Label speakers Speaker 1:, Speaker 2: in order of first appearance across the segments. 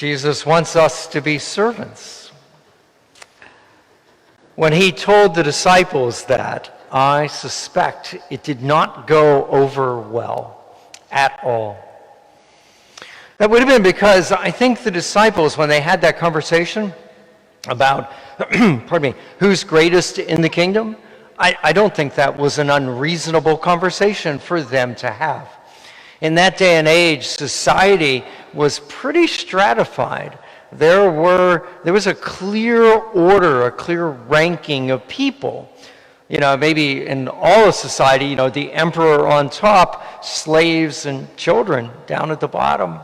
Speaker 1: Jesus wants us to be servants. When he told the disciples that, I suspect it did not go over well at all. That would have been because I think the disciples, when they had that conversation about, pardon me, who's greatest in the kingdom, I don't think that was an unreasonable conversation for them to have. In that day and age, society was pretty stratified. There was a clear order, a clear ranking of people. You know, maybe in all of society, you know, the emperor on top, slaves and children down at the bottom.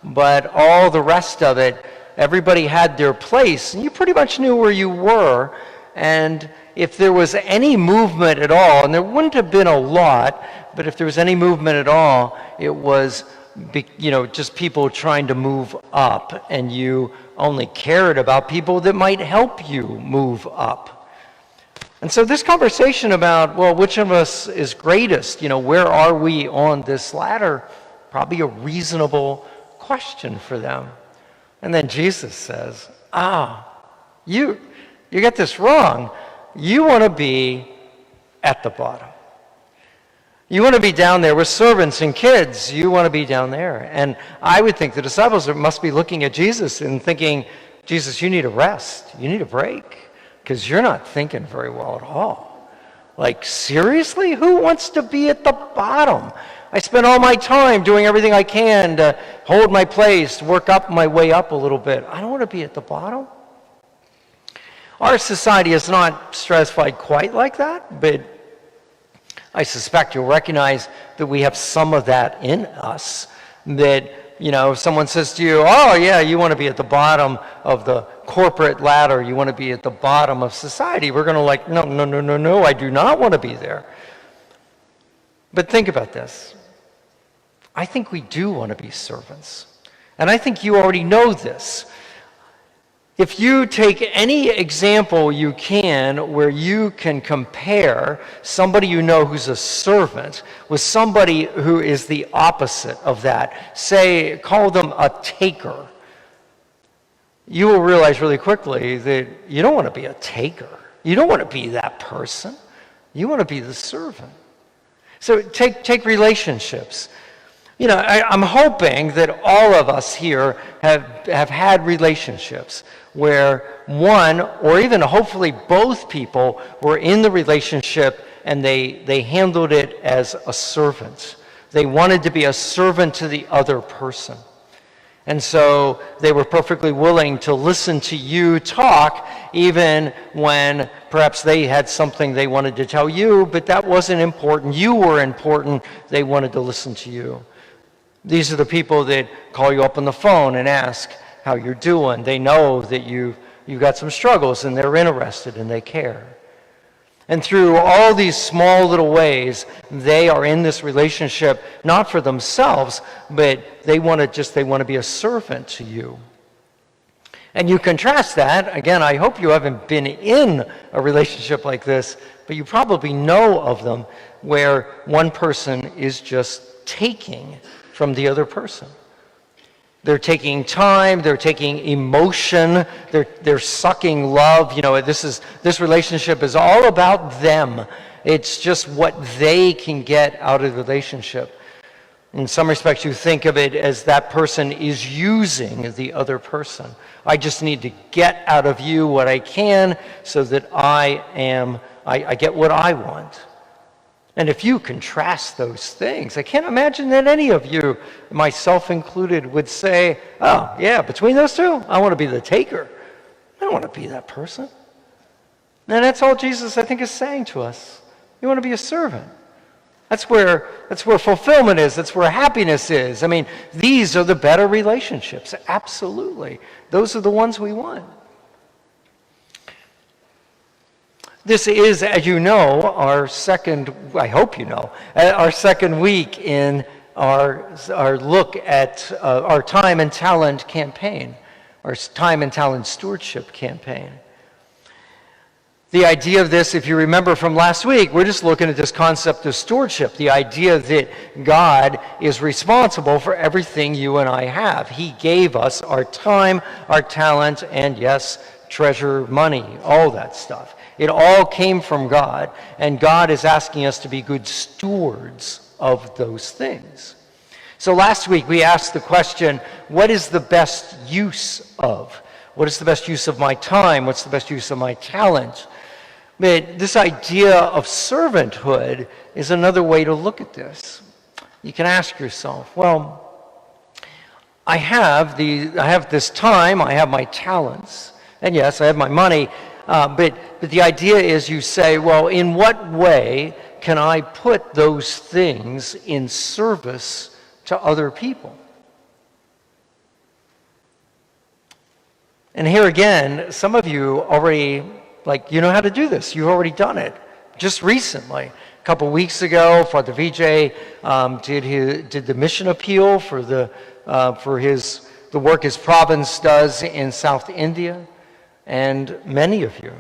Speaker 1: But all the rest of it, everybody had their place, and you pretty much knew where you were. And if there was any movement at all, and there wouldn't have been a lot, but if there was any movement at all, it was, you know, just people trying to move up, and you only cared about people that might help you move up. And so this conversation about, well, which of us is greatest, you know, where are we on this ladder, probably a reasonable question for them. And then Jesus says, you get this wrong. You want to be at the bottom. You want to be down there with servants and kids. You want to be down there. And I would think the disciples must be looking at Jesus and thinking, Jesus, you need a rest. You need a break, because you're not thinking very well at all. Like, seriously? Who wants to be at the bottom? I spend all my time doing everything I can to hold my place, work up my way up a little bit. I don't want to be at the bottom. Our society is not stratified quite like that, but I suspect you'll recognize that we have some of that in us. That, you know, if someone says to you, oh yeah, you want to be at the bottom of the corporate ladder, you want to be at the bottom of society, we're going to like, no, I do not want to be there. But think about this. I think we do want to be servants. And I think you already know this. If you take any example you can where you can compare somebody you know who's a servant with somebody who is the opposite of that, say, call them a taker, you will realize really quickly that you don't want to be a taker. You don't want to be that person. You want to be the servant. So take relationships. You know, I'm hoping that all of us here have had relationships where one, or even hopefully both people, were in the relationship and they handled it as a servant. They wanted to be a servant to the other person. And so they were perfectly willing to listen to you talk, even when perhaps they had something they wanted to tell you, but that wasn't important. You were important. They wanted to listen to you. These are the people that call you up on the phone and ask how you're doing. They know that you've got some struggles, and they're interested and they care. And through all these small little ways, they are in this relationship, not for themselves, but they want to be a servant to you. And you contrast that, again, I hope you haven't been in a relationship like this, but you probably know of them, where one person is just taking from the other person. They're taking time, they're taking emotion, they're sucking love. You know, this relationship is all about them. It's just what they can get out of the relationship. In some respects, you think of it as that person is using the other person. I just need to get out of you what I can so that I get what I want. And if you contrast those things, I can't imagine that any of you, myself included, would say, oh, yeah, between those two, I want to be the taker. I don't want to be that person. And that's all Jesus, I think, is saying to us. You want to be a servant. That's where fulfillment is. That's where happiness is. I mean, these are the better relationships. Absolutely. Those are the ones we want. This is, as you know, our second week in our look at our time and talent campaign, our time and talent stewardship campaign. The idea of this, if you remember from last week, we're just looking at this concept of stewardship, the idea that God is responsible for everything you and I have. He gave us our time, our talent, and yes, treasure, money, all that stuff. It all came from God, and God is asking us to be good stewards of those things. So last week we asked the question, what is the best use of? What is the best use of my time? What's the best use of my talent? But this idea of servanthood is another way to look at this. You can ask yourself, well, I have this time, I have my talents, and yes, I have my money, but the idea is you say, well, in what way can I put those things in service to other people? And here again, some of you already, you know how to do this. You've already done it just recently. A couple weeks ago, Father Vijay did the mission appeal for the work his province does in South India. And many of you,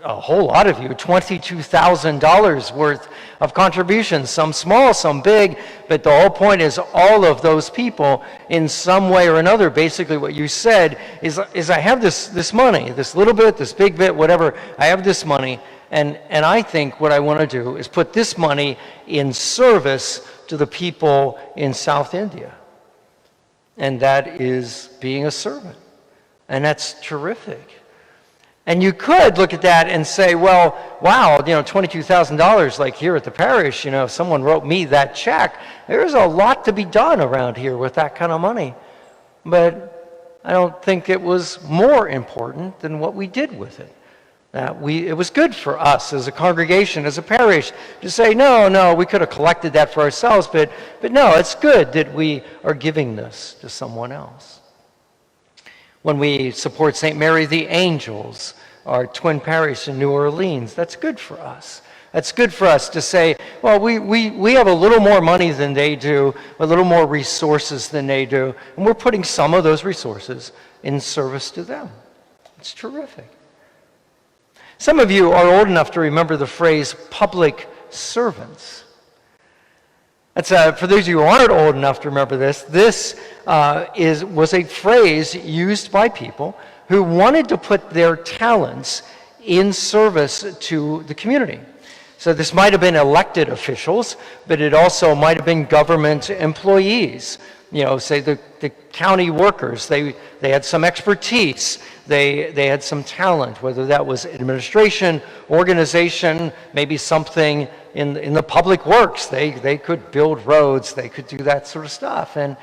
Speaker 1: a whole lot of you, $22,000 worth of contributions, some small, some big, but the whole point is all of those people in some way or another, basically what you said is I have this money, this little bit, this big bit, whatever, I have this money, and I think what I want to do is put this money in service to the people in South India. And that is being a servant. And that's terrific. And you could look at that and say, well, wow, $22,000 like here at the parish, if someone wrote me that check, there's a lot to be done around here with that kind of money. But I don't think it was more important than what we did with it. It was good for us as a congregation, as a parish, to say, no, we could have collected that for ourselves, but no, it's good that we are giving this to someone else. When we support St. Mary the Angels, our twin parish in New Orleans, that's good for us. That's good for us to say, well, we have a little more money than they do, a little more resources than they do, and we're putting some of those resources in service to them. It's terrific. Some of you are old enough to remember the phrase public servants. That's for those of you who aren't old enough to remember this, was a phrase used by people who wanted to put their talents in service to the community. So this might have been elected officials, but it also might have been government employees. Say the county workers, they had some expertise, they had some talent, whether that was administration, organization, maybe something in the public works. They could build roads, they could do that sort of stuff. And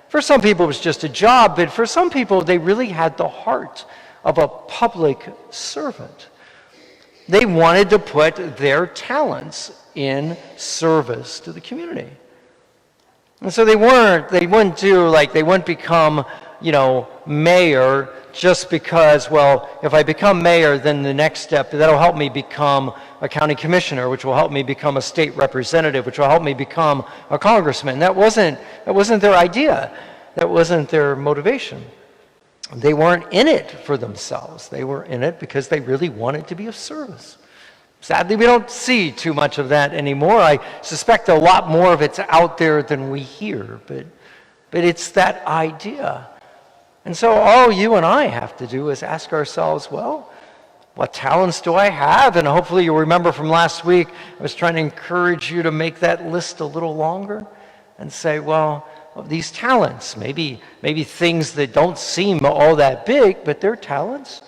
Speaker 1: for some people it was just a job, but for some people they really had the heart of a public servant. They wanted to put their talents in service to the community. And so they wouldn't become, mayor just because, well, if I become mayor, then the next step, that'll help me become a county commissioner, which will help me become a state representative, which will help me become a congressman. That wasn't their idea. That wasn't their motivation. They weren't in it for themselves. They were in it because they really wanted to be of service. Sadly, we don't see too much of that anymore. I suspect a lot more of it's out there than we hear, but it's that idea. And so all you and I have to do is ask ourselves, well, what talents do I have? And hopefully you'll remember from last week, I was trying to encourage you to make that list a little longer and say, well, these talents, maybe things that don't seem all that big, but they're talents.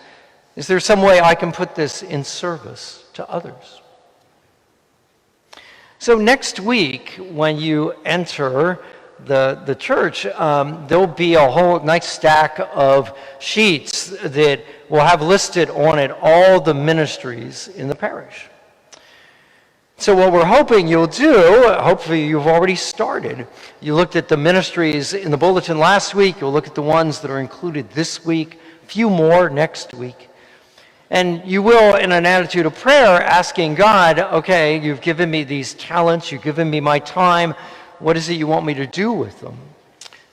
Speaker 1: Is there some way I can put this in service to others? So next week, when you enter the church, there'll be a whole nice stack of sheets that will have listed on it all the ministries in the parish. So what we're hoping you'll do, hopefully you've already started. You looked at the ministries in the bulletin last week. You'll look at the ones that are included this week, a few more next week. And you will, in an attitude of prayer, asking God, okay, you've given me these talents, you've given me my time, what is it you want me to do with them?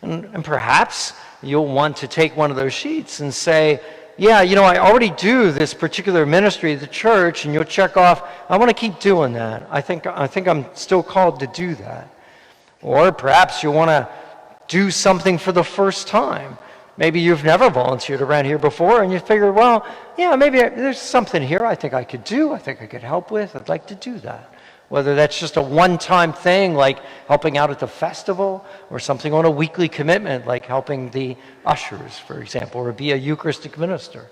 Speaker 1: And perhaps you'll want to take one of those sheets and say, yeah, I already do this particular ministry at the church, and you'll check off, I want to keep doing that. I think I'm still called to do that. Or perhaps you want to do something for the first time. Maybe you've never volunteered around here before, and you figure, well, yeah, maybe there's something here I think I could do, I think I could help with, I'd like to do that. Whether that's just a one-time thing like helping out at the festival, or something on a weekly commitment like helping the ushers, for example, or be a Eucharistic minister.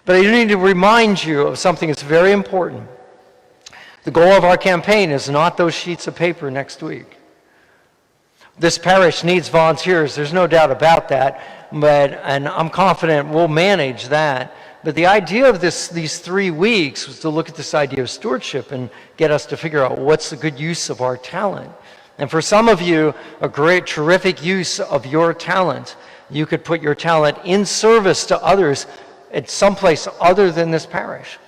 Speaker 1: But I need to remind you of something that's very important. The goal of our campaign is not those sheets of paper next week. This parish needs volunteers, there's no doubt about that, and I'm confident we'll manage that. But the idea of these 3 weeks was to look at this idea of stewardship and get us to figure out what's the good use of our talent. And for some of you, a great, terrific use of your talent, you could put your talent in service to others at some place other than this parish.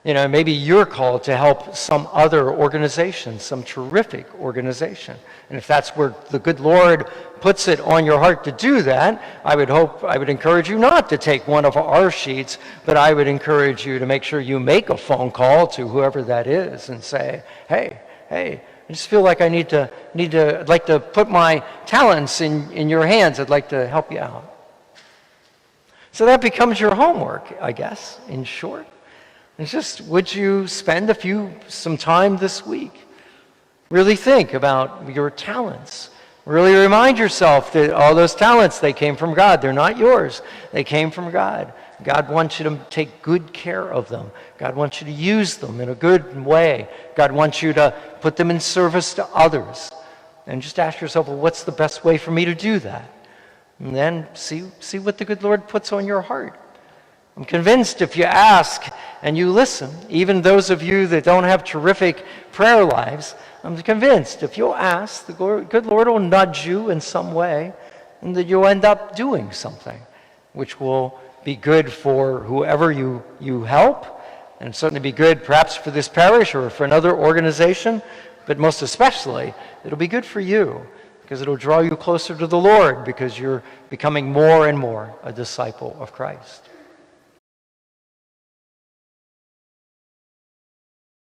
Speaker 1: Maybe you're called to help some other organization, some terrific organization. And if that's where the good Lord puts it on your heart to do that, I would encourage you not to take one of our sheets, but I would encourage you to make sure you make a phone call to whoever that is and say, hey, I just feel like I'd like to put my talents in your hands. I'd like to help you out. So that becomes your homework, I guess, in short. It's just, would you spend some time this week? Really think about your talents. Really remind yourself that all those talents, they came from God. They're not yours. They came from God. God wants you to take good care of them. God wants you to use them in a good way. God wants you to put them in service to others. And just ask yourself, well, what's the best way for me to do that? And then see what the good Lord puts on your heart. I'm convinced if you ask and you listen, even those of you that don't have terrific prayer lives, I'm convinced if you'll ask, the good Lord will nudge you in some way, and that you'll end up doing something which will be good for whoever you help, and certainly be good perhaps for this parish or for another organization, but most especially, it'll be good for you because it'll draw you closer to the Lord because you're becoming more and more a disciple of Christ.